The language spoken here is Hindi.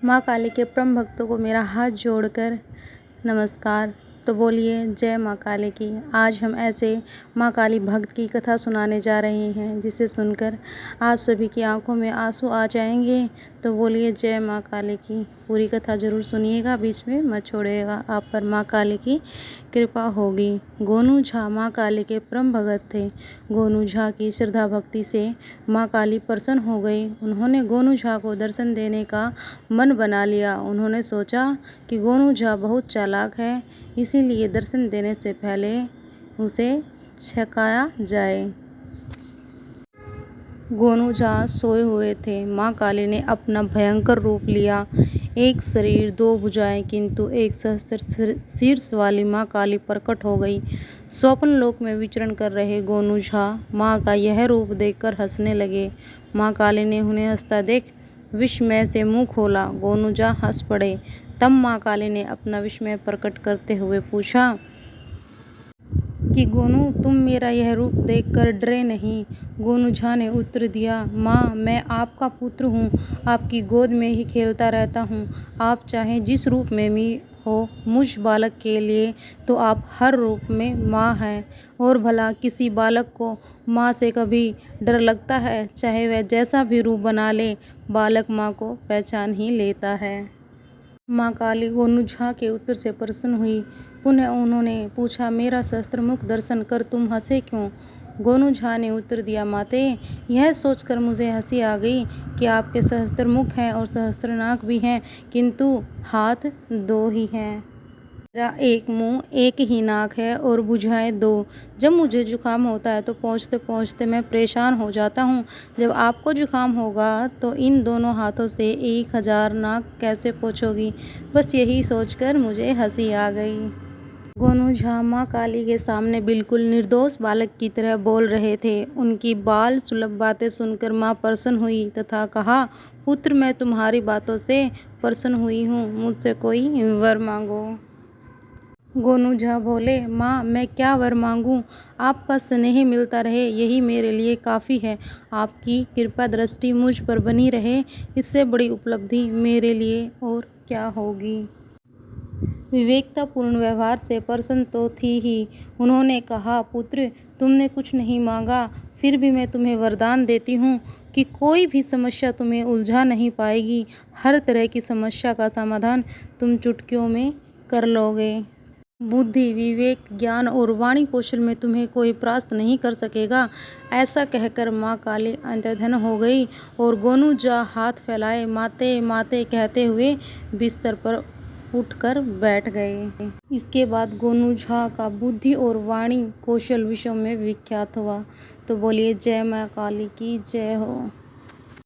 माँ काली के परम भक्तों को मेरा हाथ जोड़कर नमस्कार। तो बोलिए जय माँ काली की। आज हम ऐसे माँ काली भक्त की कथा सुनाने जा रहे हैं जिसे सुनकर आप सभी की आंखों में आंसू आ जाएंगे। तो बोलिए जय माँ काली की। पूरी कथा जरूर सुनिएगा, बीच में मत छोड़िएगा, आप पर माँ काली की कृपा होगी। गोनू झा माँ काली के परम भगत थे। गोनू झा की श्रद्धा भक्ति से माँ काली प्रसन्न हो गई। उन्होंने गोनू झा को दर्शन देने का मन बना लिया। उन्होंने सोचा कि गोनू झा बहुत चालाक है, इसीलिए दर्शन देने से पहले उसे छकाया जाए। गोनू झा सोए हुए थे। माँ काली ने अपना भयंकर रूप लिया। एक शरीर, दो भुजाएं, किंतु एक सहस्त्र शीर्ष वाली माँ काली प्रकट हो गई। स्वप्न लोक में विचरण कर रहे गोनू झा माँ का यह रूप देखकर हंसने लगे। माँ काली ने उन्हें हंसता देख विस्मय से मुंह खोला। गोनू झा हंस पड़े। तब माँ काली ने अपना विस्मय प्रकट करते हुए पूछा कि गोनू, तुम मेरा यह रूप देखकर डरे नहीं? गोनू झा ने उत्तर दिया, माँ, मैं आपका पुत्र हूँ, आपकी गोद में ही खेलता रहता हूँ। आप चाहे जिस रूप में भी हो, मुझ बालक के लिए तो आप हर रूप में माँ हैं। और भला किसी बालक को माँ से कभी डर लगता है? चाहे वह जैसा भी रूप बना ले, बालक माँ को पहचान ही लेता है। माँ काली गोनू झा के उत्तर से प्रसन्न हुई। पुनः उन्होंने पूछा, मेरा सहस्त्र मुख दर्शन कर तुम हंसे क्यों? गोनू झा ने उत्तर दिया, माते, यह सोचकर मुझे हंसी आ गई कि आपके सहस्त्र मुख हैं और सहस्त्र नाक भी हैं, किंतु हाथ दो ही हैं। मेरा एक मुंह, एक ही नाक है और भुजाएं दो। जब मुझे जुकाम होता है तो पहुँचते पहुँचते मैं परेशान हो जाता हूँ। जब आपको जुकाम होगा तो इन दोनों हाथों से 1000 नाक कैसे पोंछोगी? बस यही सोचकर मुझे हंसी आ गई। गोनू झा माँ काली के सामने बिल्कुल निर्दोष बालक की तरह बोल रहे थे। उनकी बाल सुलभ बातें सुनकर माँ प्रसन्न हुई तथा कहा, पुत्र, मैं तुम्हारी बातों से प्रसन्न हुई हूँ, मुझसे कोई वर मांगो। गोनू झा बोले, माँ, मैं क्या वर मांगूं? आपका स्नेह मिलता रहे, यही मेरे लिए काफ़ी है। आपकी कृपा दृष्टि मुझ पर बनी रहे, इससे बड़ी उपलब्धि मेरे लिए और क्या होगी। विवेकतापूर्ण व्यवहार से प्रसन्न तो थी ही। उन्होंने कहा, पुत्र, तुमने कुछ नहीं मांगा, फिर भी मैं तुम्हें वरदान देती हूँ कि कोई भी समस्या तुम्हें उलझा नहीं पाएगी। हर तरह की समस्या का समाधान तुम चुटकियों में कर लोगे। बुद्धि, विवेक, ज्ञान और वाणी कौशल में तुम्हें कोई परास्त नहीं कर सकेगा। ऐसा कहकर माँ काली अंतर्ध्यान हो गई और गोनू झा हाथ फैलाए माते माते कहते हुए बिस्तर पर उठकर बैठ गए। इसके बाद गोनू झा का बुद्धि और वाणी कौशल विश्व में विख्यात हुआ। तो बोलिए जय माँ काली की जय हो।